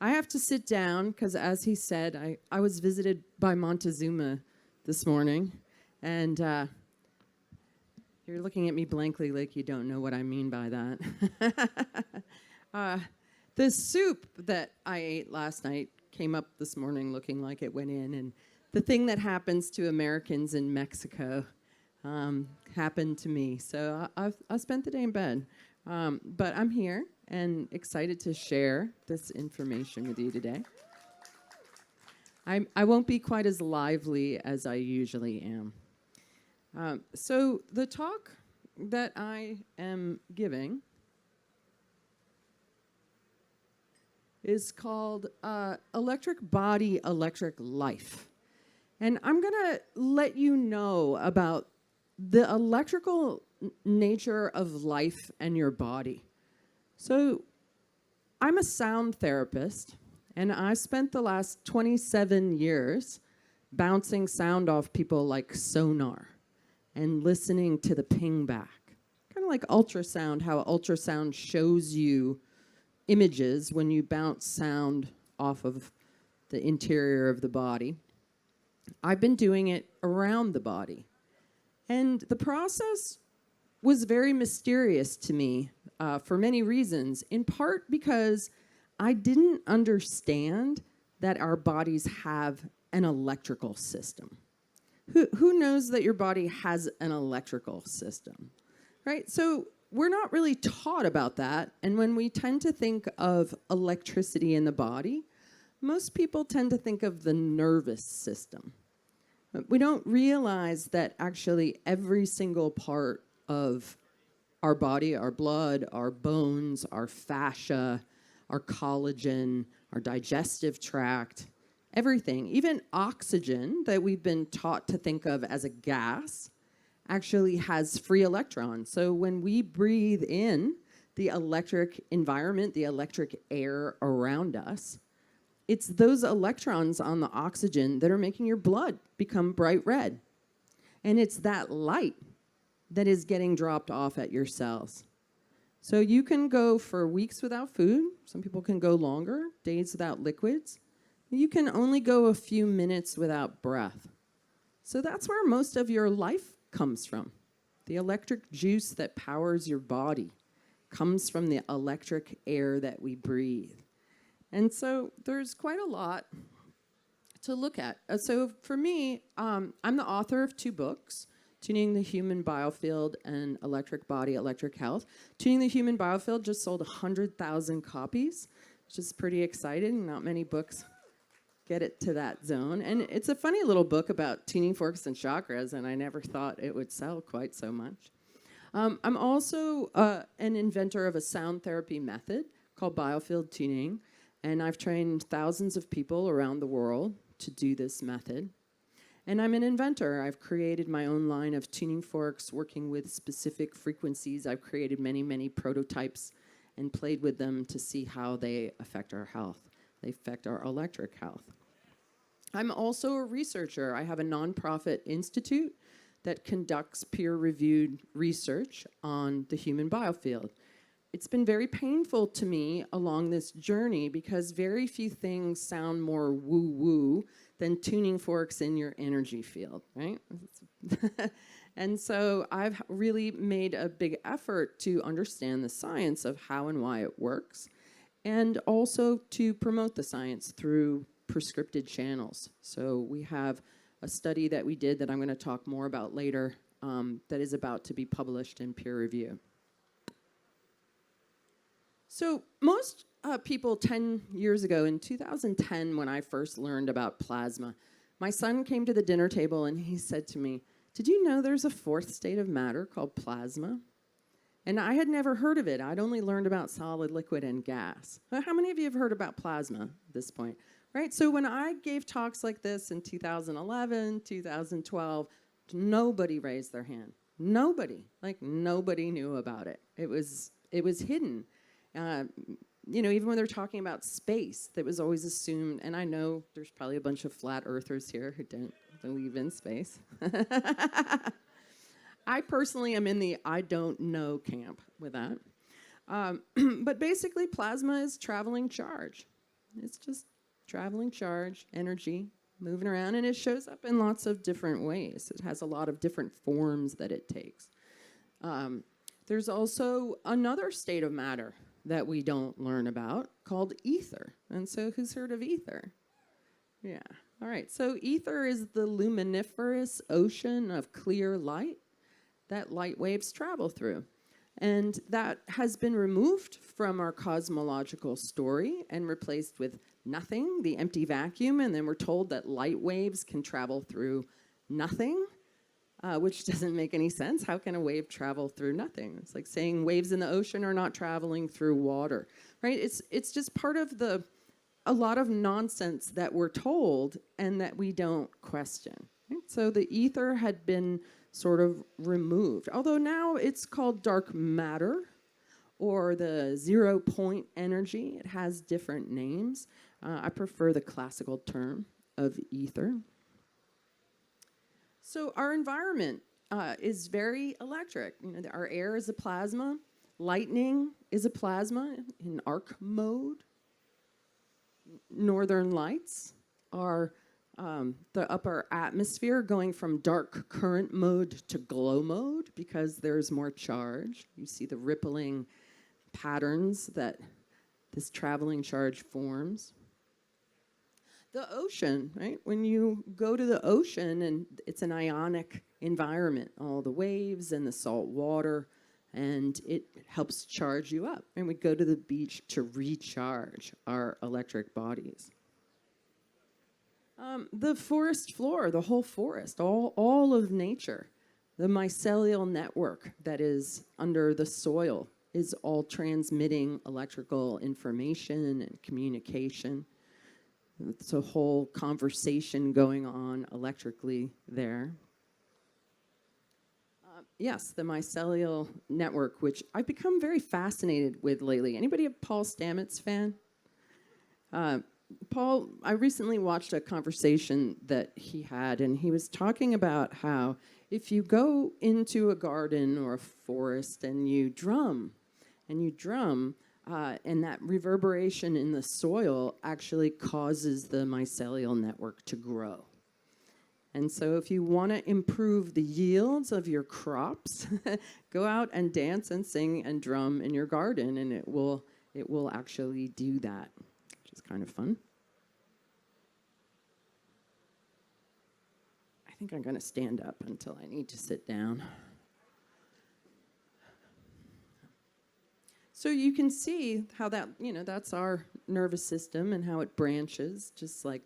I have to sit down because, as he said, I was visited by Montezuma this morning, and you're looking at me blankly like you don't know what I mean by that. uh, the soup that I ate last night came up this morning looking like it went in, and the thing that happens to Americans in Mexico happened to me. So I spent the day in bed. But I'm here and excited to share this information with you today. I won't be quite as lively as I usually am. So the talk that I am giving is called Electric Body, Electric Life. And I'm going to let you know about the electrical nature of life and your body. So I'm a sound therapist, and I spent the last 27 years bouncing sound off people like sonar and listening to the ping back. Kind of like ultrasound, how ultrasound shows you images when you bounce sound off of the interior of the body. I've been doing it around the body. And the process was very mysterious to me for many reasons, in part because I didn't understand that our bodies have an electrical system. Who knows that your body has an electrical system, right? So we're not really taught about that. And when we tend to think of electricity in the body, most people tend to think of the nervous system. But we don't realize that actually every single part of our body, our blood, our bones, our fascia, our collagen, our digestive tract, everything, even oxygen that we've been taught to think of as a gas, actually has free electrons. So when we breathe in the electric environment, the electric air around us, it's those electrons on the oxygen that are making your blood become bright red. And it's that light that is getting dropped off at your cells. So you can go for weeks without food. Some people can go longer, days without liquids. You can only go a few minutes without breath. So that's where most of your life comes from. The electric juice that powers your body comes from the electric air that we breathe. And so there's quite a lot to look at. So for me, I'm the author of 2 books, Tuning the Human Biofield and Electric Body, Electric Health. Tuning the Human Biofield just sold 100,000 copies, which is pretty exciting. Not many books get it to that zone. And it's a funny little book about tuning forks and chakras, and I never thought it would sell quite so much. I'm also an inventor of a sound therapy method called biofield tuning, and I've trained thousands of people around the world to do this method. And I'm an inventor. I've created my own line of tuning forks working with specific frequencies. I've created many, many prototypes and played with them to see how they affect our health. They affect our electric health. I'm also a researcher. I have a nonprofit institute that conducts peer-reviewed research on the human biofield. It's been very painful to me along this journey because very few things sound more woo-woo than tuning forks in your energy field, right? And so I've really made a big effort to understand the science of how and why it works, and also to promote the science through prescripted channels. So we have a study that we did that I'm going to talk more about later that is about to be published in peer review. So most people 10 years ago, in 2010, when I first learned about plasma, my son came to the dinner table and he said to me, "Did you know there's a 4th state of matter called plasma?" And I had never heard of it. I'd only learned about solid, liquid, and gas. But how many of you have heard about plasma at this point? Right? So when I gave talks like this in 2011, 2012, nobody raised their hand. Nobody. Like, nobody knew about it. It was hidden. Even when they're talking about space, that was always assumed, and I know there's probably a bunch of flat earthers here who don't believe in space. I personally am in the I don't know camp with that. But basically, plasma is traveling charge. It's just traveling charge, energy, moving around, and it shows up in lots of different ways. It has a lot of different forms that it takes. There's also another state of matter that we don't learn about called ether. And so who's heard of ether? Yeah. All right. So ether is the luminiferous ocean of clear light that light waves travel through. And that has been removed from our cosmological story and replaced with nothing, the empty vacuum. And then we're told that light waves can travel through nothing, which doesn't make any sense. How can a wave travel through nothing? It's like saying waves in the ocean are not traveling through water, right? It's just part of a lot of nonsense that we're told and that we don't question. Right? So the ether had been sort of removed, although now it's called dark matter or the 0 point energy. It has different names. I prefer the classical term of ether. So our environment is very electric. You know, our air is a plasma. Lightning is a plasma in arc mode. Northern lights are the upper atmosphere going from dark current mode to glow mode because there's more charge. You see the rippling patterns that this traveling charge forms. The ocean, right? When you go to the ocean, and it's an ionic environment, all the waves and the salt water, and it helps charge you up. And we go to the beach to recharge our electric bodies. The forest floor, the whole forest, all of nature, the mycelial network that is under the soil is all transmitting electrical information and communication. It's a whole conversation going on electrically there. Yes, the mycelial network, which I've become very fascinated with lately. Anybody a Paul Stamets fan? Paul, I recently watched a conversation that he had, and he was talking about how if you go into a garden or a forest and you drum, and that reverberation in the soil actually causes the mycelial network to grow. And so if you want to improve the yields of your crops, go out and dance and sing and drum in your garden, and it will actually do that, which is kind of fun. I think I'm going to stand up until I need to sit down. So you can see how that, that's our nervous system and how it branches, just like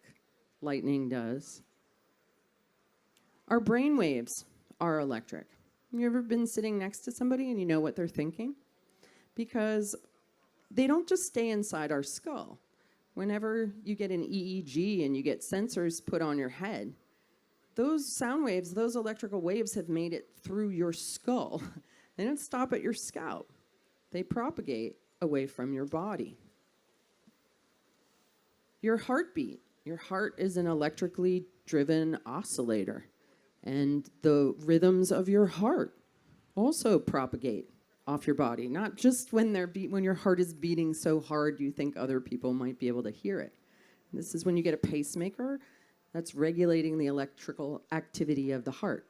lightning does. Our brain waves are electric. You ever been sitting next to somebody and you know what they're thinking? Because they don't just stay inside our skull. Whenever you get an EEG and you get sensors put on your head, those sound waves, those electrical waves have made it through your skull. They don't stop at your scalp. They propagate away from your body. Your heartbeat. Your heart is an electrically driven oscillator. And the rhythms of your heart also propagate off your body. Not just when your heart is beating so hard you think other people might be able to hear it. This is when you get a pacemaker that's regulating the electrical activity of the heart.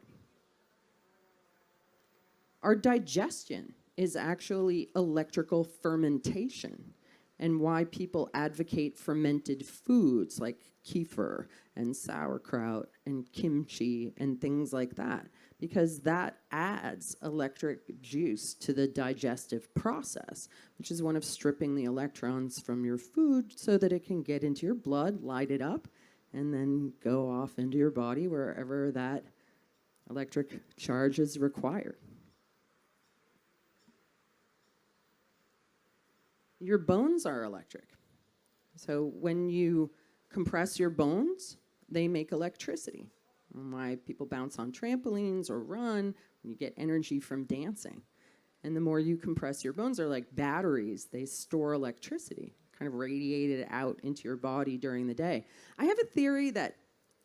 Our digestion is actually electrical fermentation, and why people advocate fermented foods like kefir and sauerkraut and kimchi and things like that, because that adds electric juice to the digestive process, which is one of stripping the electrons from your food so that it can get into your blood, light it up, and then go off into your body wherever that electric charge is required. Your bones are electric. So when you compress your bones, they make electricity. And why people bounce on trampolines or run, when you get energy from dancing. And the more you compress your bones, are like batteries. They store electricity, kind of radiate it out into your body during the day. I have a theory that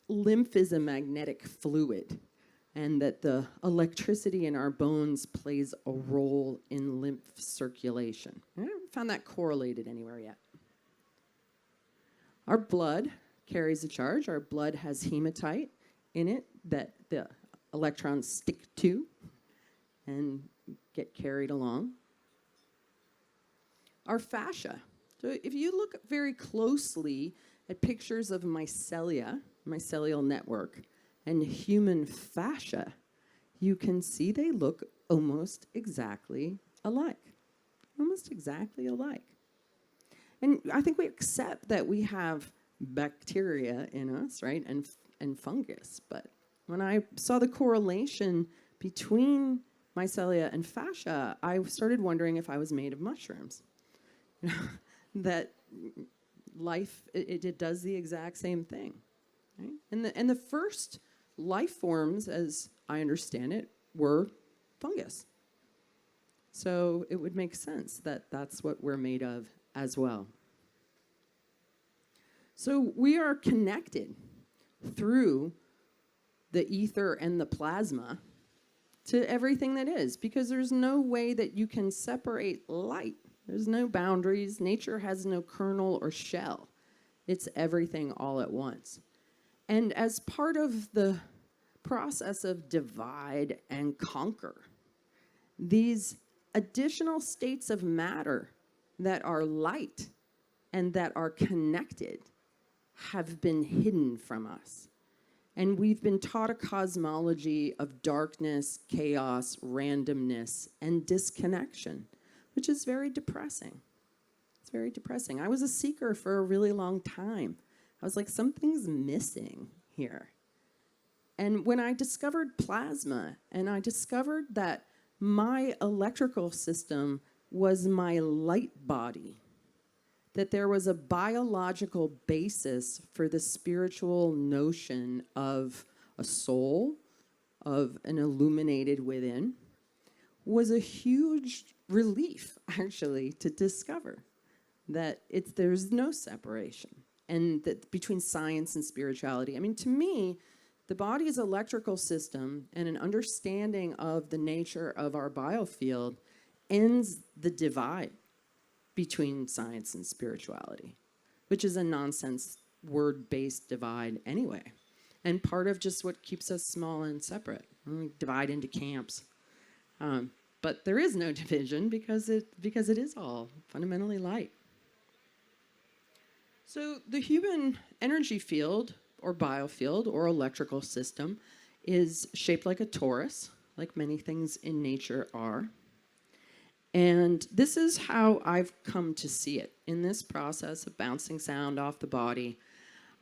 lymph is a magnetic fluid, and that the electricity in our bones plays a role in lymph circulation. I haven't found that correlated anywhere yet. Our blood carries a charge. Our blood has hematite in it that the electrons stick to and get carried along. Our fascia. So if you look very closely at pictures of mycelia, mycelial network, and human fascia, you can see they look almost exactly alike. Almost exactly alike. And I think we accept that we have bacteria in us, right, and fungus. But when I saw the correlation between mycelia and fascia, I started wondering if I was made of mushrooms. That life, it does the exact same thing. Right? And the first life forms, as I understand it, were fungus. So it would make sense that that's what we're made of as well. So we are connected through the ether and the plasma to everything that is, because there's no way that you can separate light. There's no boundaries. Nature has no kernel or shell. It's everything all at once. And as part of the process of divide and conquer, these additional states of matter that are light and that are connected have been hidden from us. And we've been taught a cosmology of darkness, chaos, randomness, and disconnection, which is very depressing. It's very depressing. I was a seeker for a really long time. I was like, something's missing here. And when I discovered plasma, and I discovered that my electrical system was my light body, that there was a biological basis for the spiritual notion of a soul, of an illuminated within, was a huge relief, actually, to discover that there's no separation and that between science and spirituality. I mean, to me, the body's electrical system and an understanding of the nature of our biofield ends the divide between science and spirituality, which is a nonsense word-based divide anyway, and part of just what keeps us small and separate. We divide into camps. But there is no division because it is all fundamentally light. So the human energy field or biofield or electrical system is shaped like a torus, like many things in nature are. And this is how I've come to see it in this process of bouncing sound off the body.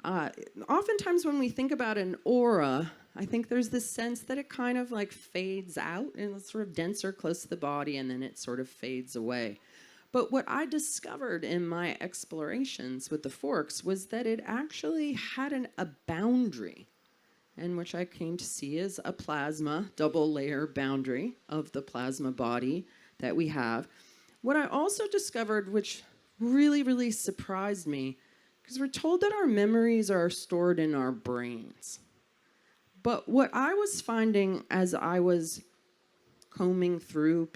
Oftentimes when we think about an aura, I think there's this sense that it kind of like fades out and it's sort of denser close to the body, and then it sort of fades away. But what I discovered in my explorations with the forks was that it actually had a boundary, and which I came to see as a plasma, double layer boundary of the plasma body that we have. What I also discovered, which really, really surprised me, because we're told that our memories are stored in our brains. But what I was finding as I was combing through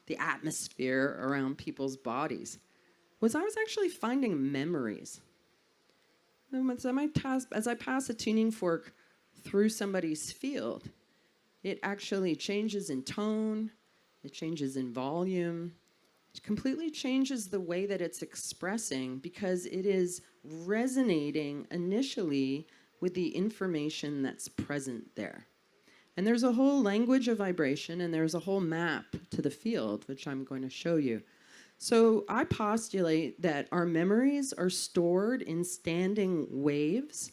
the atmosphere around people's bodies, was I was actually finding memories. As I pass a tuning fork through somebody's field, it actually changes in tone, it changes in volume, it completely changes the way that it's expressing because it is resonating initially with the information that's present there. And there's a whole language of vibration, and there's a whole map to the field, which I'm going to show you. So I postulate that our memories are stored in standing waves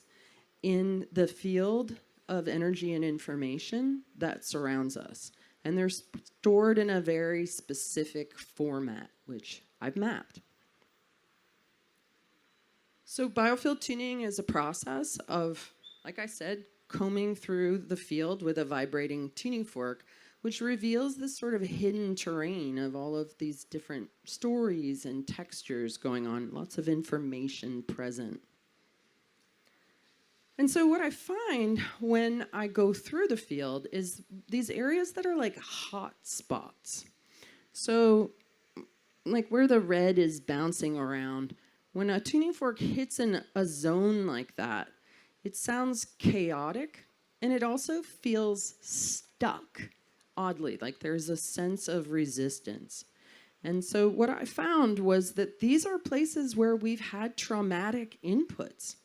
in the field of energy and information that surrounds us. And they're stored in a very specific format, which I've mapped. So biofield tuning is a process of, like I said, combing through the field with a vibrating tuning fork, which reveals this sort of hidden terrain of all of these different stories and textures going on, lots of information present. And so what I find when I go through the field is these areas that are like hot spots. So like where the red is bouncing around, When a tuning fork hits in a zone like that, it sounds chaotic, and it also feels stuck, oddly, like there's a sense of resistance. And so what I found was that these are places where we've had traumatic inputs,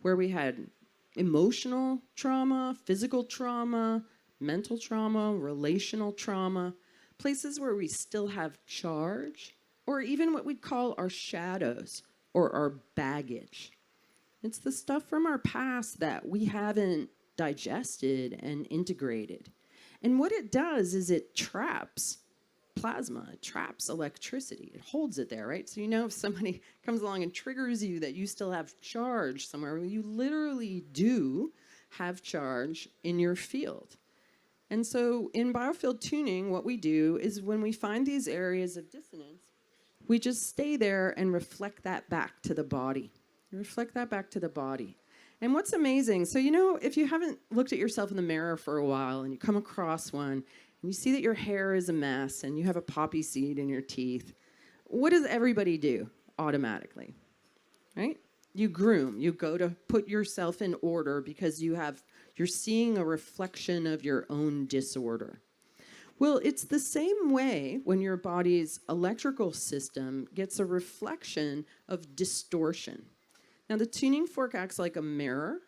where we had emotional trauma, physical trauma, mental trauma, relational trauma, places where we still have charge, or even what we'd call our shadows or our baggage. It's the stuff from our past that we haven't digested and integrated. And what it does is it traps plasma, it traps electricity, it holds it there, right? So you know if somebody comes along and triggers you that you still have charge somewhere, you literally do have charge in your field. And so in biofield tuning, what we do is when we find these areas of dissonance, we just stay there and reflect that back to the body. Reflect that back to the body. And what's amazing, so you know, if you haven't looked at yourself in the mirror for a while and you come across one and you see that your hair is a mess and you have a poppy seed in your teeth, what does everybody do automatically, right? You groom, you go to put yourself in order because you're seeing a reflection of your own disorder. Well, it's the same way when your body's electrical system gets a reflection of distortion. Now, the tuning fork acts like a mirror.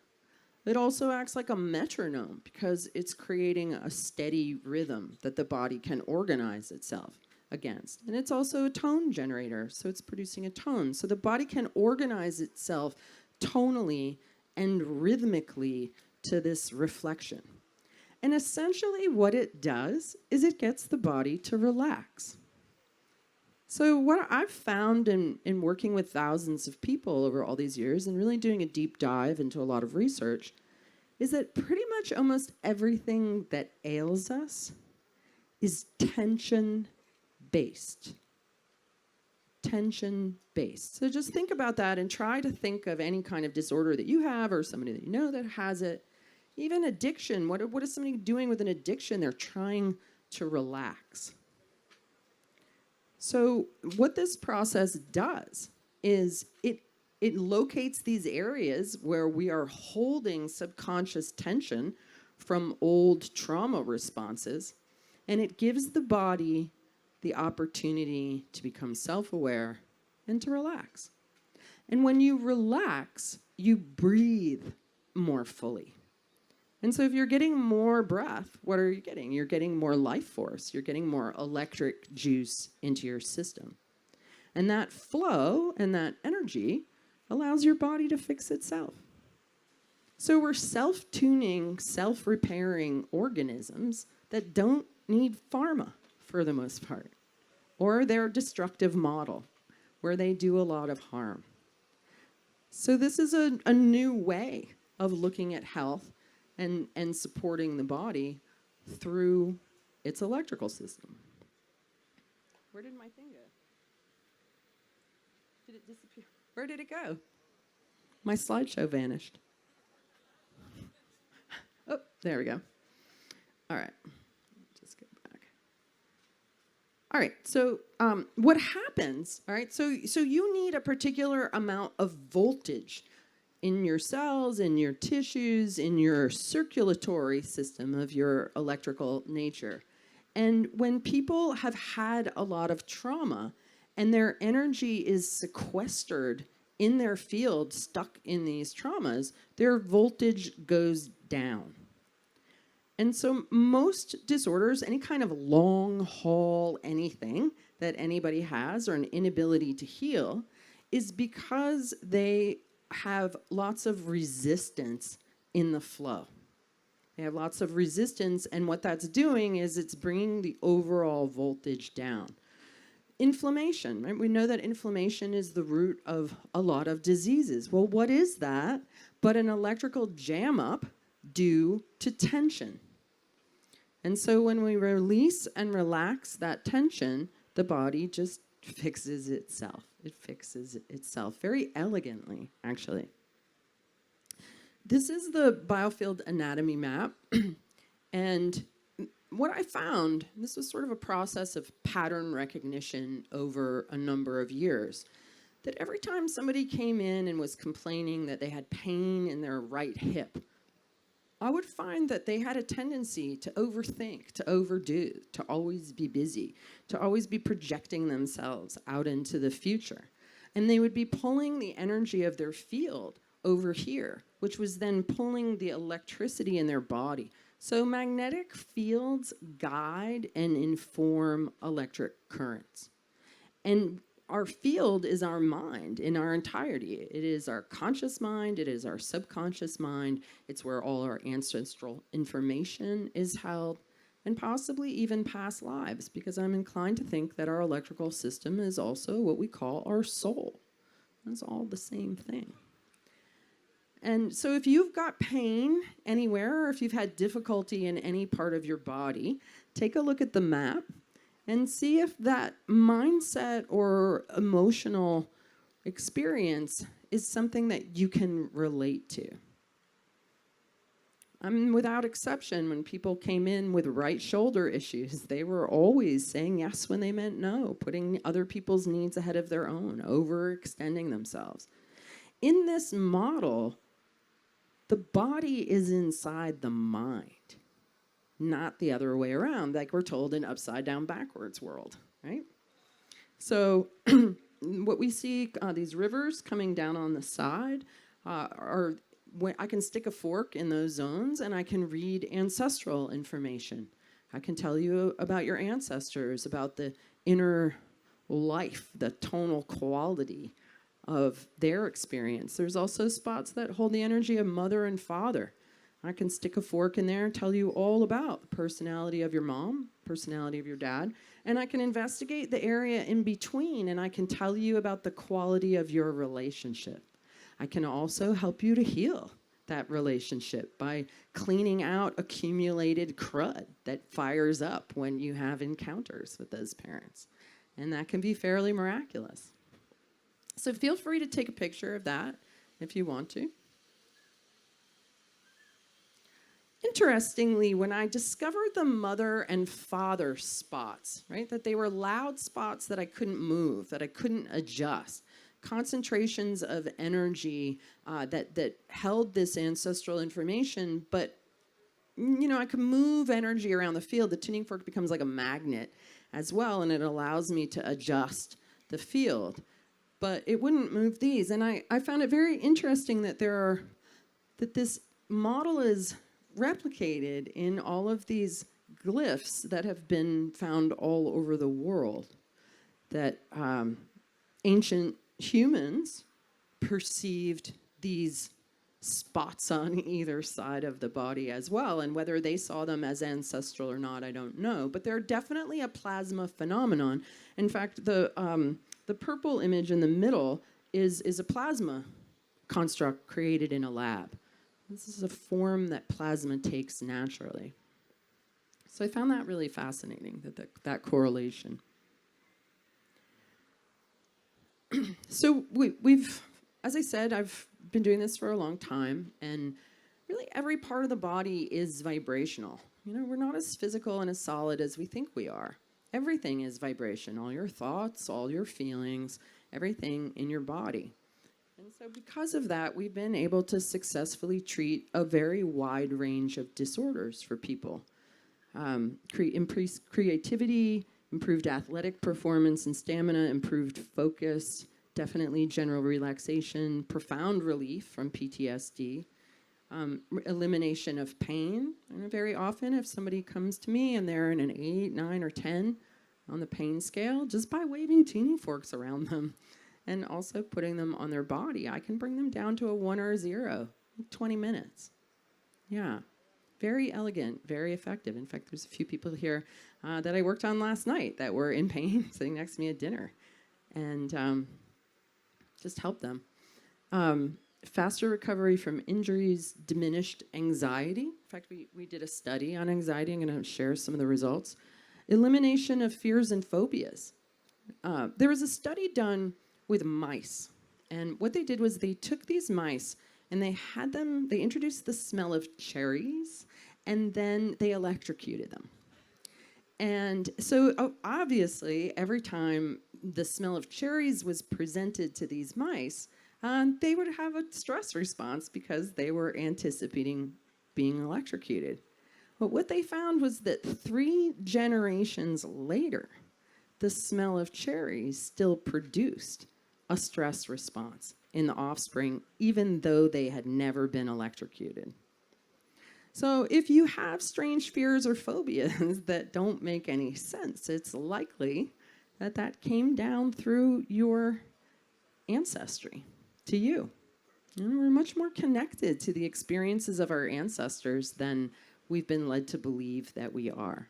It also acts like a metronome because it's creating a steady rhythm that the body can organize itself against. And it's also a tone generator, so it's producing a tone. So the body can organize itself tonally and rhythmically to this reflection. And essentially what it does is it gets the body to relax. So what I've found in working with thousands of people over all these years and really doing a deep dive into a lot of research is that pretty much almost everything that ails us is tension-based. Tension-based. So just think about that and try to think of any kind of disorder that you have or somebody that you know that has it. Even addiction. What is somebody doing with an addiction? They're trying to relax. So what this process does is it locates these areas where we are holding subconscious tension from old trauma responses, and it gives the body the opportunity to become self-aware and to relax. And when you relax, you breathe more fully. And so if you're getting more breath, what are you getting? You're getting more life force. You're getting more electric juice into your system. And that flow and that energy allows your body to fix itself. So we're self-tuning, self-repairing organisms that don't need pharma for the most part, or their destructive model where they do a lot of harm. So this is a new way of looking at health and supporting the body through its electrical system. Where did my thing go? Did it disappear? Where did it go? My slideshow vanished. Oh, there we go. All right. Just go back. All right. So what happens, all right, so you need a particular amount of voltage in your cells, in your tissues, in your circulatory system of your electrical nature. And when people have had a lot of trauma and their energy is sequestered in their field, stuck in these traumas, their voltage goes down. And so most disorders, any kind of long haul anything that anybody has or an inability to heal, is because they have lots of resistance in the flow. They have lots of resistance, and what that's doing is it's bringing the overall voltage down. Inflammation, right? We know that inflammation is the root of a lot of diseases. Well, what is that but an electrical jam up due to tension? And so when we release and relax that tension, the body just fixes itself. It fixes itself very elegantly, actually. This is the biofield anatomy map. And what I found, this was sort of a process of pattern recognition over a number of years, that every time somebody came in and was complaining that they had pain in their right hip, I would find that they had a tendency to overthink, to overdo, to always be busy, to always be projecting themselves out into the future. And they would be pulling the energy of their field over here, which was then pulling the electricity in their body. So magnetic fields guide and inform electric currents. And our field is our mind in our entirety. It is our conscious mind, it is our subconscious mind, it's where all our ancestral information is held, and possibly even past lives, because I'm inclined to think that our electrical system is also what we call our soul. It's all the same thing. And so if you've got pain anywhere, or if you've had difficulty in any part of your body, take a look at the map and see if that mindset or emotional experience is something that you can relate to. I mean, without exception, when people came in with right shoulder issues, they were always saying yes when they meant no, putting other people's needs ahead of their own, overextending themselves. In this model, the body is inside the mind, not the other way around, like we're told in upside down backwards world, right? So what we see, these rivers coming down on the side, are when I can stick a fork in those zones and I can read ancestral information. I can tell you about your ancestors, about the inner life, the tonal quality of their experience. There's also spots that hold the energy of mother and father. I can stick a fork in there and tell you all about the personality of your mom, personality of your dad, and I can investigate the area in between, and I can tell you about the quality of your relationship. I can also help you to heal that relationship by cleaning out accumulated crud that fires up when you have encounters with those parents. And that can be fairly miraculous. So feel free to take a picture of that if you want to. Interestingly, when I discovered the mother and father spots, right, that they were loud spots that I couldn't move, that I couldn't adjust, concentrations of energy that held this ancestral information, but I can move energy around the field. The tuning fork becomes like a magnet as well, and it allows me to adjust the field. But it wouldn't move these, and I found it very interesting that that this model is replicated in all of these glyphs that have been found all over the world, that ancient humans perceived these spots on either side of the body as well, and whether they saw them as ancestral or not, I don't know, but they're definitely a plasma phenomenon. In fact, the purple image in the middle is a plasma construct created in a lab. This is a form that plasma takes naturally. So I found that really fascinating, that correlation. So we've, as I said, I've been doing this for a long time, and really every part of the body is vibrational. We're not as physical and as solid as we think we are. Everything is vibration, all your thoughts, all your feelings, everything in your body. And so because of that, we've been able to successfully treat a very wide range of disorders for people. Increased creativity, improved athletic performance and stamina, improved focus, definitely general relaxation, profound relief from PTSD, elimination of pain. And very often if somebody comes to me and they're in an 8, 9, or 10 on the pain scale, just by waving tuning forks around them, and also putting them on their body, I can bring them down to a 1 or a 0 in 20 minutes. Yeah, very elegant, very effective. In fact, there's a few people here that I worked on last night that were in pain sitting next to me at dinner, and just help them. Faster recovery from injuries, diminished anxiety. In fact, we did a study on anxiety. I'm going to share some of the results. Elimination of fears and phobias. There was a study done with mice. And what they did was they took these mice and they introduced the smell of cherries, and then they electrocuted them. And so obviously every time the smell of cherries was presented to these mice, they would have a stress response because they were anticipating being electrocuted. But what they found was that 3 generations later, the smell of cherries still produced a stress response in the offspring, even though they had never been electrocuted. So if you have strange fears or phobias that don't make any sense, it's likely that that came down through your ancestry to you. And we're much more connected to the experiences of our ancestors than we've been led to believe that we are.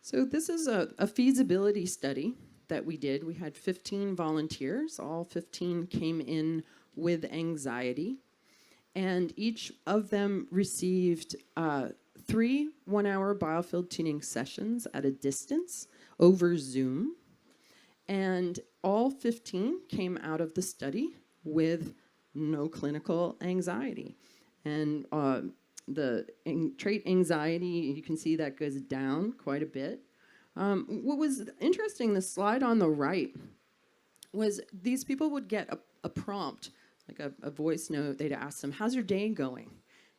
So this is a feasibility study that we did. We had 15 volunteers. All 15 came in with anxiety. And each of them received 3 one-hour biofield tuning sessions at a distance over Zoom. And all 15 came out of the study with no clinical anxiety. And the trait anxiety, you can see that goes down quite a bit. What was interesting, the slide on the right, was these people would get a prompt, like a voice note. They'd ask them, how's your day going?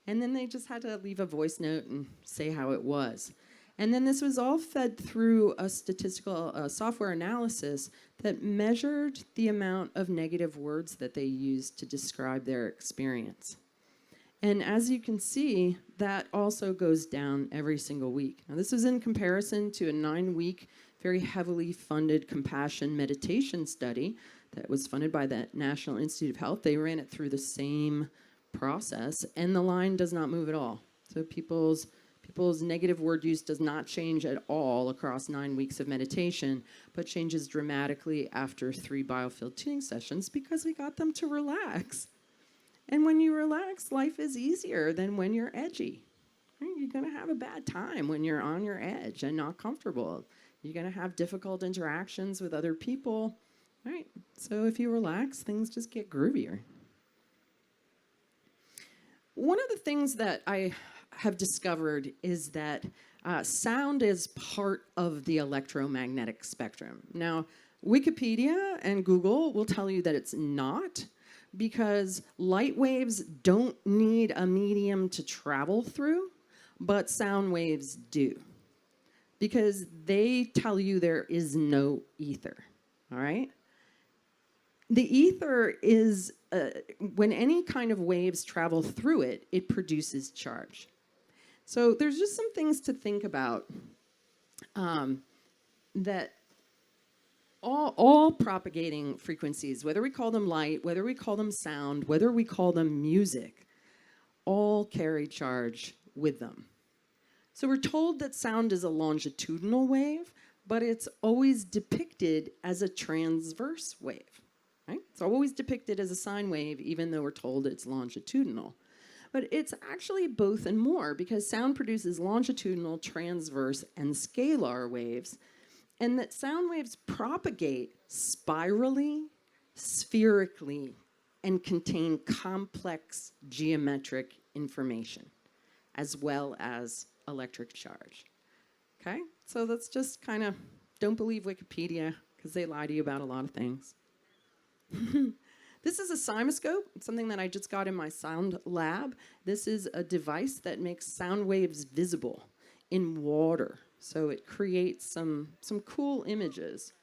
And then they just had to leave a voice note and say how it was. And then this was all fed through a statistical software analysis that measured the amount of negative words that they used to describe their experience. And as you can see, that also goes down every single week. Now, this is in comparison to a 9-week, very heavily funded compassion meditation study that was funded by the National Institute of Health. They ran it through the same process, and the line does not move at all. So people's negative word use does not change at all across 9 weeks of meditation, but changes dramatically after 3 biofield tuning sessions because we got them to relax. And when you relax, life is easier than when you're edgy. Right? You're going to have a bad time when you're on your edge and not comfortable. You're going to have difficult interactions with other people. Right? So if you relax, things just get groovier. One of the things that I have discovered is that sound is part of the electromagnetic spectrum. Now, Wikipedia and Google will tell you that it's not, because light waves don't need a medium to travel through, but sound waves do, because they tell you there is no ether, all right? The ether is, when any kind of waves travel through it, it produces charge. So there's just some things to think about that all propagating frequencies, whether we call them light, whether we call them sound, whether we call them music, all carry charge with them. So we're told that sound is a longitudinal wave, but it's always depicted as a transverse wave. Right? It's always depicted as a sine wave, even though we're told it's longitudinal. But it's actually both and more, because sound produces longitudinal, transverse, and scalar waves, and that sound waves propagate spirally, spherically, and contain complex geometric information, as well as electric charge. Okay? So let's just kind of, don't believe Wikipedia, because they lie to you about a lot of things. This is a cymoscope, something that I just got in my sound lab. This is a device that makes sound waves visible in water. So it creates some cool images.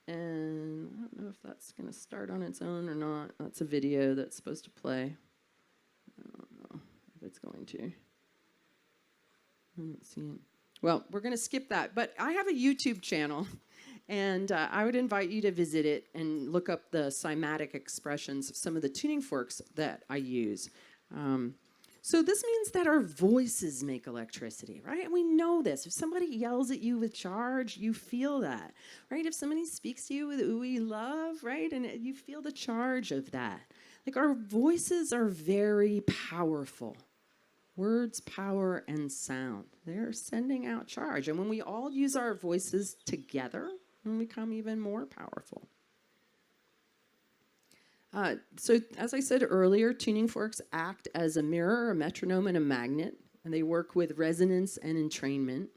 And I don't know if that's going to start on its own or not. That's a video that's supposed to play. I don't know if it's going to. I don't see it. Well, we're going to skip that. But I have a YouTube channel. And I would invite you to visit it and look up the cymatic expressions of some of the tuning forks that I use. So this means that our voices make electricity, right? And we know this. If somebody yells at you with charge, you feel that, right? If somebody speaks to you with ooey love, right? And you feel the charge of that. Like, our voices are very powerful. Words, power, and sound. They're sending out charge. And when we all use our voices together, we become even more powerful. So as I said earlier, tuning forks act as a mirror, a metronome, and a magnet, and they work with resonance and entrainment.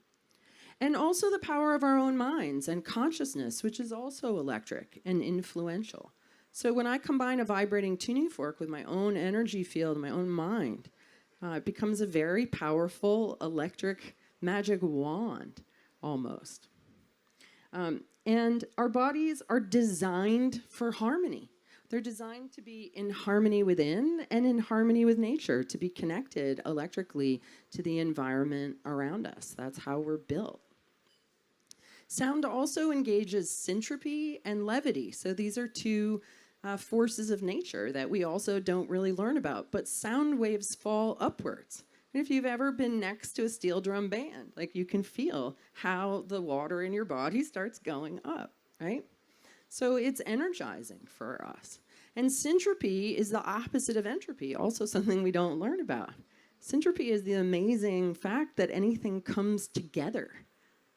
And also the power of our own minds and consciousness, which is also electric and influential. So when I combine a vibrating tuning fork with my own energy field, my own mind, it becomes a very powerful electric magic wand, almost. And our bodies are designed for harmony. They're designed to be in harmony within and in harmony with nature, to be connected electrically to the environment around us. That's how we're built. Sound also engages syntropy and levity. So these are two forces of nature that we also don't really learn about. But sound waves fall upwards. And if you've ever been next to a steel drum band, like, you can feel how the water in your body starts going up, right? So it's energizing for us. And syntropy is the opposite of entropy, also something we don't learn about. Syntropy is the amazing fact that anything comes together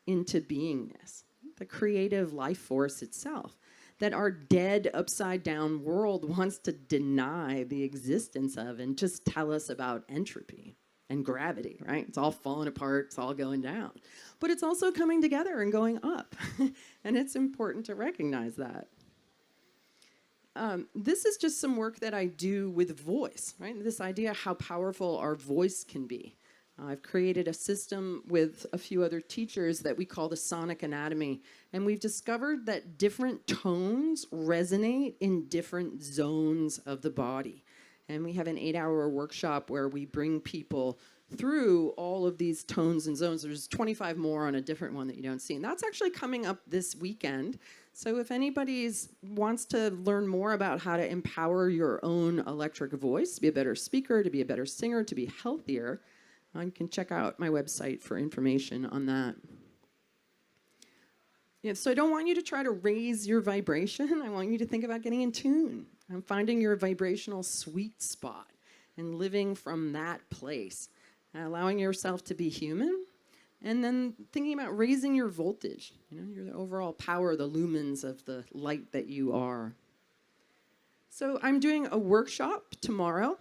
into beingness, the creative life force itself, that our dead, upside-down world wants to deny the existence of and just tell us about entropy and gravity, right? It's all falling apart, it's all going down. But it's also coming together and going up. And it's important to recognize that. This is just some work that I do with voice, right? This idea how powerful our voice can be. I've created a system with a few other teachers that we call the sonic anatomy. And we've discovered that different tones resonate in different zones of the body. And we have an 8-hour workshop where we bring people through all of these tones and zones. There's 25 more on a different one that you don't see. And that's actually coming up this weekend. So if anybody wants to learn more about how to empower your own electric voice, to be a better speaker, to be a better singer, to be healthier, you can check out my website for information on that. Yeah, so I don't want you to try to raise your vibration. I want you to think about getting in tune. I'm finding your vibrational sweet spot and living from that place, allowing yourself to be human, and then thinking about raising your voltage, your overall power, the lumens of the light that you are. So I'm doing a workshop tomorrow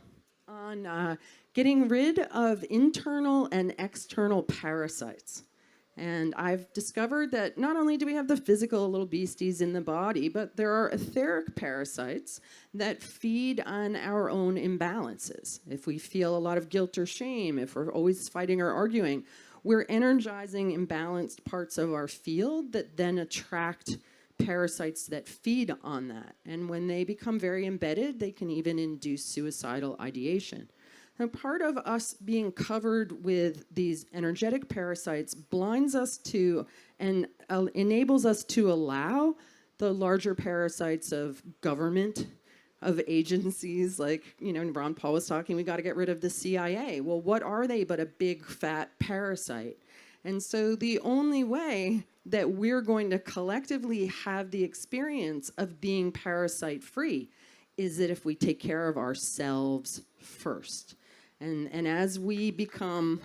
on getting rid of internal and external parasites. And I've discovered that not only do we have the physical little beasties in the body, but there are etheric parasites that feed on our own imbalances. If we feel a lot of guilt or shame, if we're always fighting or arguing, we're energizing imbalanced parts of our field that then attract parasites that feed on that. And when they become very embedded, they can even induce suicidal ideation. And part of us being covered with these energetic parasites blinds us to and enables us to allow the larger parasites of government, of agencies, like, Ron Paul was talking, we got to get rid of the CIA. Well, what are they but a big fat parasite? And so the only way that we're going to collectively have the experience of being parasite-free is that if we take care of ourselves first. And as we become,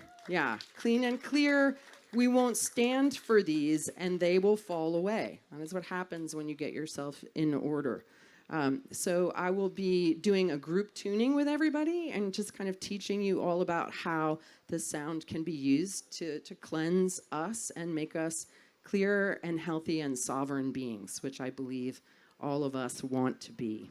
clean and clear, we won't stand for these and they will fall away. And that's what happens when you get yourself in order. So I will be doing a group tuning with everybody and just kind of teaching you all about how the sound can be used to cleanse us and make us clear and healthy and sovereign beings, which I believe all of us want to be.